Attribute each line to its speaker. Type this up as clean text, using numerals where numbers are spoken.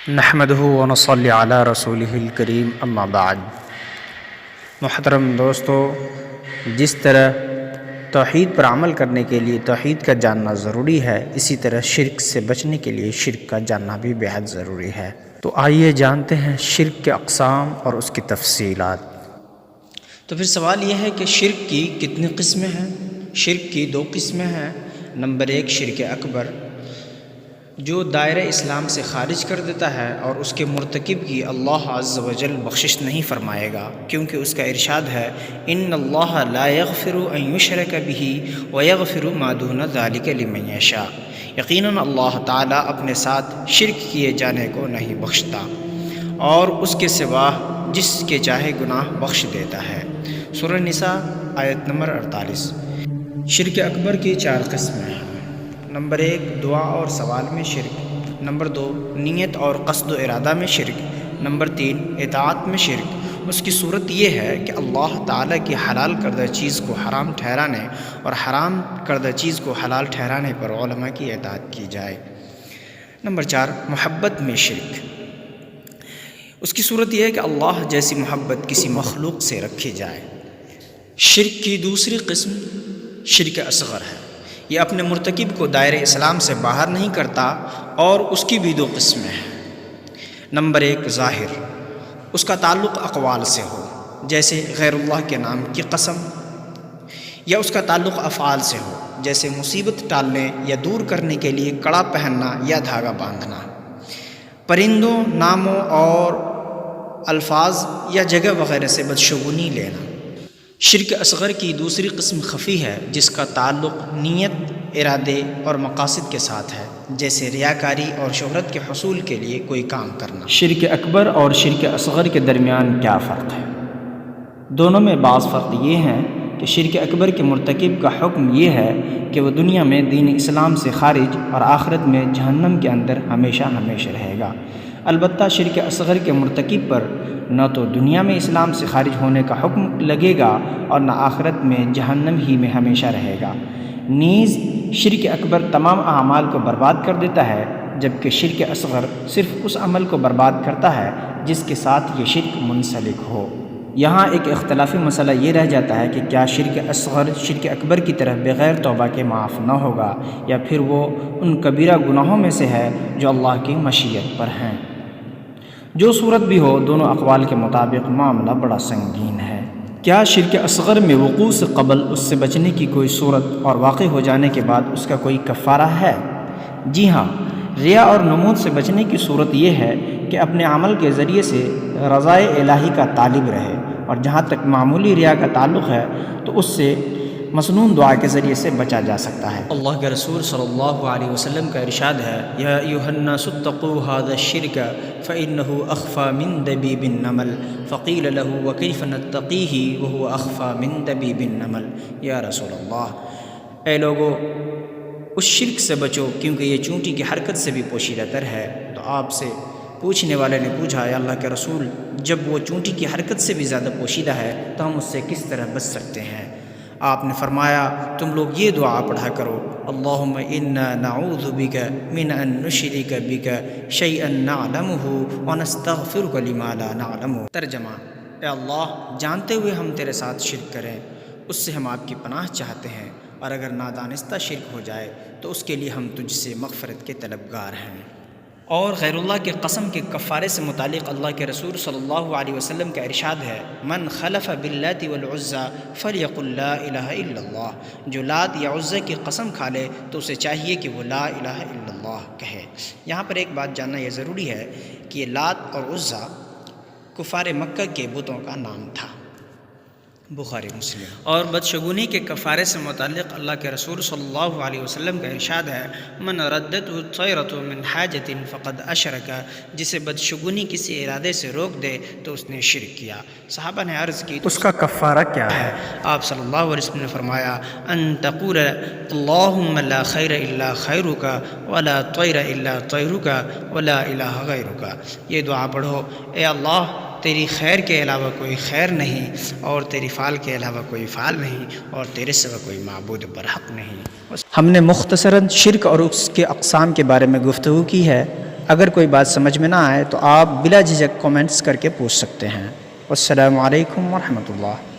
Speaker 1: نحمدہ ونصلی علی رسولہ الکریم اما بعد۔ محترم دوستو، جس طرح توحید پر عمل کرنے کے لیے توحید کا جاننا ضروری ہے، اسی طرح شرک سے بچنے کے لیے شرک کا جاننا بھی بہت ضروری ہے۔ تو آئیے جانتے ہیں شرک کے اقسام اور اس کی تفصیلات۔
Speaker 2: تو پھر سوال یہ ہے کہ شرک کی کتنی قسمیں ہیں؟ شرک کی 2 قسمیں ہیں۔ نمبر 1 شرک اکبر، جو دائرہ اسلام سے خارج کر دیتا ہے اور اس کے مرتکب کی اللہ عز و جل بخشش نہیں فرمائے گا، کیونکہ اس کا ارشاد ہے ان اللہ لا یغفر ان یشرک بہ ویغفر ما دون ذلک لمن یشاء۔ یقیناً اللہ تعالیٰ اپنے ساتھ شرک کیے جانے کو نہیں بخشتا اور اس کے سوا جس کے چاہے گناہ بخش دیتا ہے۔ سورہ نساء آیت نمبر 48۔ شرک اکبر کی 4 قسمیں ہیں۔ نمبر 1 دعا اور سوال میں شرک۔ نمبر 2 نیت اور قصد و ارادہ میں شرک۔ نمبر 3 اطاعت میں شرک۔ اس کی صورت یہ ہے کہ اللہ تعالیٰ کی حلال کردہ چیز کو حرام ٹھہرانے اور حرام کردہ چیز کو حلال ٹھہرانے پر علماء کی اطاعت کی جائے۔ نمبر 4 محبت میں شرک۔ اس کی صورت یہ ہے کہ اللہ جیسی محبت کسی مخلوق سے رکھی جائے۔ شرک کی دوسری قسم شرک اصغر ہے۔ یہ اپنے مرتکب کو دائرہ اسلام سے باہر نہیں کرتا اور اس کی بھی 2 قسمیں ہیں۔ نمبر 1 ظاہر، اس کا تعلق اقوال سے ہو، جیسے غیر اللہ کے نام کی قسم، یا اس کا تعلق افعال سے ہو، جیسے مصیبت ٹالنے یا دور کرنے کے لیے کڑا پہننا یا دھاگا باندھنا، پرندوں، ناموں اور الفاظ یا جگہ وغیرہ سے بدشگونی لینا۔ شرک اصغر کی دوسری قسم خفی ہے، جس کا تعلق نیت، ارادے اور مقاصد کے ساتھ ہے، جیسے ریاکاری اور شہرت کے حصول کے لیے کوئی کام کرنا۔
Speaker 1: شرک اکبر اور شرک اصغر کے درمیان کیا فرق ہے؟ دونوں میں بعض فرق یہ ہیں کہ شرک اکبر کے مرتکب کا حکم یہ ہے کہ وہ دنیا میں دین اسلام سے خارج اور آخرت میں جہنم کے اندر ہمیشہ ہمیشہ رہے گا۔ البتہ شرک اصغر کے مرتکب پر نہ تو دنیا میں اسلام سے خارج ہونے کا حکم لگے گا اور نہ آخرت میں جہنم ہی میں ہمیشہ رہے گا۔ نیز شرک اکبر تمام اعمال کو برباد کر دیتا ہے، جبکہ شرک اصغر صرف اس عمل کو برباد کرتا ہے جس کے ساتھ یہ شرک منسلک ہو۔ یہاں ایک اختلافی مسئلہ یہ رہ جاتا ہے کہ کیا شرک اصغر شرک اکبر کی طرح بغیر توبہ کے معاف نہ ہوگا، یا پھر وہ ان کبیرہ گناہوں میں سے ہے جو اللہ کی مشیت پر ہیں۔ جو صورت بھی ہو، دونوں اقوال کے مطابق معاملہ بڑا سنگین ہے۔ کیا شرک اصغر میں وقوع سے قبل اس سے بچنے کی کوئی صورت اور واقع ہو جانے کے بعد اس کا کوئی کفارہ ہے؟ جی ہاں، ریا اور نمود سے بچنے کی صورت یہ ہے کہ اپنے عمل کے ذریعے سے رضائے الہی کا طالب رہے، اور جہاں تک معمولی ریا کا تعلق ہے تو اس سے مسنون دعا کے ذریعے سے بچا جا سکتا ہے۔
Speaker 2: اللہ کے رسول صلی اللہ علیہ وسلم کا ارشاد ہے یا ایھا الناس اتقوا ھذا الشرک فانہ اخفی من دبیب النمل فقیل له وکیف نتقیہ وہو اخفی من دبیب النمل۔ یا رسول اللہ، اے لوگو اس شرک سے بچو کیونکہ یہ چونٹی کی حرکت سے بھی پوشیدہ تر ہے۔ تو آپ سے پوچھنے والے نے پوچھا یا اللہ کے رسول، جب وہ چونٹی کی حرکت سے بھی زیادہ پوشیدہ ہے تو ہم اس سے کس طرح بچ سکتے ہیں؟ آپ نے فرمایا تم لوگ یہ دعا پڑھا کرو اللہم انا نعوذ بک من ان نشرک بک شیئا نعلمہ ونستغفرک لما لا نعلم۔ ترجمہ: اے اللہ، جانتے ہوئے ہم تیرے ساتھ شرک کریں، اس سے ہم آپ کی پناہ چاہتے ہیں، اور اگر نادانستہ شرک ہو جائے تو اس کے لیے ہم تجھ سے مغفرت کے طلبگار ہیں۔ اور غیر اللہ کے قسم کے کفارے سے متعلق اللہ کے رسول صلی اللہ علیہ وسلم کا ارشاد ہے من خلف باللات والعزى فلیقل لا الہ الا اللہ۔ جو لات یا عزہ کی قسم کھا لے تو اسے چاہیے کہ وہ لا الہ الا اللہ کہے۔ یہاں پر ایک بات جاننا یہ ضروری ہے کہ یہ لات اور عزہ کفار مکہ کے بتوں کا نام تھا۔ بخاری مسلم۔ اور بدشگونی کے کفارے سے متعلق اللہ کے رسول صلی اللہ علیہ وسلم کا ارشاد ہے من ردته الطیرۃ من حاجۃ فقد اشرک۔ جسے بدشگونی کسی ارادے سے روک دے تو اس نے شرک کیا۔ صحابہ نے عرض کی
Speaker 1: اس کا کفارہ کیا ہے؟
Speaker 2: آپ صلی اللہ علیہ وسلم نے فرمایا ان تقول اللہم لا خیر الا خیرک ولا طیر الا طیرک ولا الہ غیرک۔ یہ دعا پڑھو، اے اللہ تیری خیر کے علاوہ کوئی خیر نہیں، اور تیری فعل کے علاوہ کوئی فعل نہیں، اور تیرے سوا کوئی معبود برحق نہیں۔
Speaker 1: ہم نے مختصراً شرک اور اس کے اقسام کے بارے میں گفتگو کی ہے۔ اگر کوئی بات سمجھ میں نہ آئے تو آپ بلا جھجک کومنٹس کر کے پوچھ سکتے ہیں۔ والسلام علیکم ورحمۃ اللہ۔